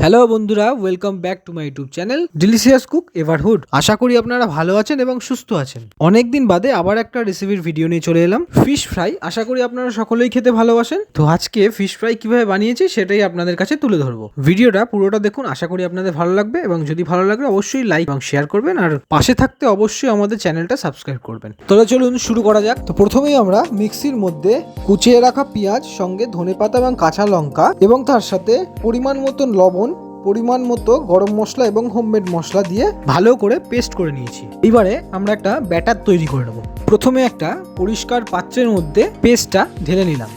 Hello বন্ধুরা, welcome back to my YouTube channel delicious cook everhood. আশা করি আপনারা ভালো আছেন এবং সুস্থ আছেন। অনেকদিন বাদে আবার একটা রেসিপির ভিডিও নিয়ে চলে এলাম, ফিশ ফ্রাই। আশা করি আপনারা সকলেই খেতে ভালোবাসেন। তো আজকে ফিশ ফ্রাই কিভাবে বানিয়েছি সেটাই আপনাদের কাছে তুলে ধরবো। ভিডিওটা পুরোটা দেখুন, আশা করি আপনাদের ভালো লাগবে এবং যদি ভালো লাগে অবশ্যই লাইক এবং শেয়ার করবেন, আর পাশে থাকতে অবশ্যই আমাদের চ্যানেলটা সাবস্ক্রাইব করবেন। তাহলে চলুন শুরু করা যাক। তো প্রথমেই আমরা মিক্সির মধ্যে কুচিয়ে রাখা পেঁয়াজ, সঙ্গে ধনেপাতা এবং কাঁচা লঙ্কা এবং তার সাথে পরিমাণ মতন লবণ, পরিমাণ মতো গরম মশলা এবং হোমমেড মশলা দিয়ে ভালো করে পেস্ট করে নিয়েছি। এবারে আমরা একটা ব্যাটার তৈরি করে নেব। প্রথমে একটা পরিষ্কার পাত্রের মধ্যে পেস্টটা ঢেলে নিলাম।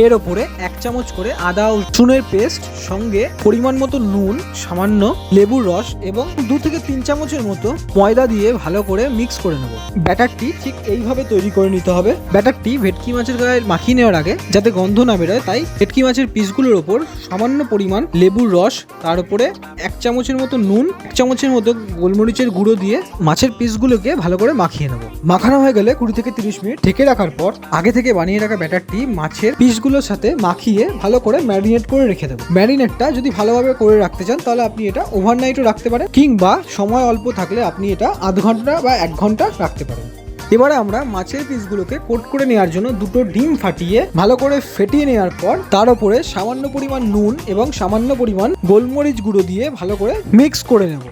এর ওপরে 1 চামচ করে আদা ও রসুনের পেস্ট, সঙ্গে পরিমাণ মতো নুন, সামান্য লেবুর রস এবং 2 থেকে 3 চামচের মতো ময়দা দিয়ে ভালো করে মিক্স করে নেব। ব্যাটারটি ঠিক এইভাবে তৈরি করে নিতে হবে। ব্যাটারটি ভেটকি মাছের গায়ে মাখিয়ে নেওয়ার আগে যাতে গন্ধ না বেরোয়, তাই ভেটকি মাছের পিসগুলোর ওপর সামান্য পরিমাণ লেবুর রস, তার উপরে 1 চামচের মতো নুন, 1 চামচের মতো গোলমরিচের গুঁড়ো দিয়ে মাছের পিসগুলোকে ভালো করে মাখিয়ে নেব। মাখানো হয়ে গেলে 20 থেকে 30 মিনিট ঢেকে রাখার পর আগে থেকে বানিয়ে রাখা ব্যাটারটি মাছের পিসগুলোর সাথে মাখিয়ে ভালো করে ম্যারিনেট করে রেখে দেবো। ম্যারিনেটটা যদি ভালোভাবে করে রাখতে চান তাহলে আপনি এটা ওভারনাইটও রাখতে পারেন, কিংবা সময় অল্প থাকলে আপনি এটা আধ ঘন্টা বা 1 ঘন্টা রাখতে পারেন। এবারে আমরা মাছের পিসগুলোকে কোট করে নেওয়ার জন্য 2টো ডিম ফাটিয়ে ভালো করে ফেটিয়ে নেওয়ার পর তার উপরে সামান্য পরিমাণ নুন এবং সামান্য পরিমাণ গোলমরিচ গুঁড়ো দিয়ে ভালো করে মিক্স করে নেব।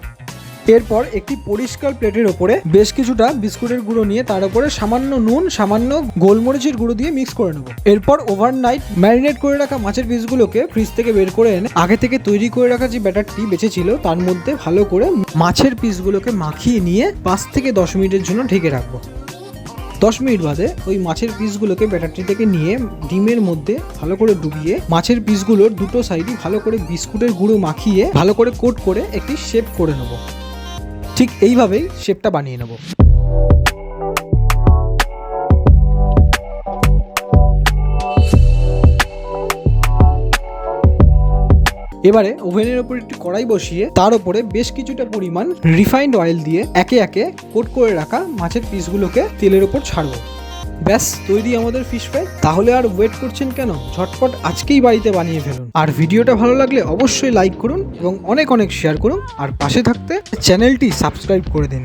এরপর একটি পরিষ্কার প্লেটের ওপরে বেশ কিছুটা বিস্কুটের গুঁড়ো নিয়ে তার উপরে সামান্য নুন, সামান্য গোলমরিচের গুঁড়ো দিয়ে মিক্স করে নেব। এরপর ওভারনাইট ম্যারিনেট করে রাখা মাছের পিসগুলোকে ফ্রিজ থেকে বের করে এনে আগে থেকে তৈরি করে রাখা যে ব্যাটারটি বেঁচে ছিল তার মধ্যে ভালো করে মাছের পিসগুলোকে মাখিয়ে নিয়ে 5 থেকে 10 মিনিটের জন্য ঢেকে রাখবো। 10 মিনিট বাদে ওই মাছের পিসগুলোকে ব্যাটারটি থেকে নিয়ে ডিমের মধ্যে ভালো করে ডুবিয়ে মাছের পিসগুলোর দুটো সাইডই ভালো করে বিস্কুটের গুঁড়ো মাখিয়ে ভালো করে কোট করে একটি শেপ করে নেব। ঠিক এইভাবেই শেপটা বানিয়ে নেব। এবারে ওভেনের ওপর একটি কড়াই বসিয়ে তার উপরে বেশ কিছুটা পরিমাণ রিফাইন্ড অয়েল দিয়ে একে একে কোট করে রাখা মাছের পিসগুলোকে তেলের ওপর ছাড়বো। ব্যাস তৈরি আমাদের ফিশ ফ্রাই। তাহলে আর ওয়েট করছেন কেন? ঝটপট আজকেই বাড়িতে বানিয়ে ফেলুন। আর ভিডিওটা ভালো লাগলে অবশ্যই লাইক করুন এবং অনেক অনেক শেয়ার করুন, আর পাশে থাকতে চ্যানেলটি সাবস্ক্রাইব করে দিন।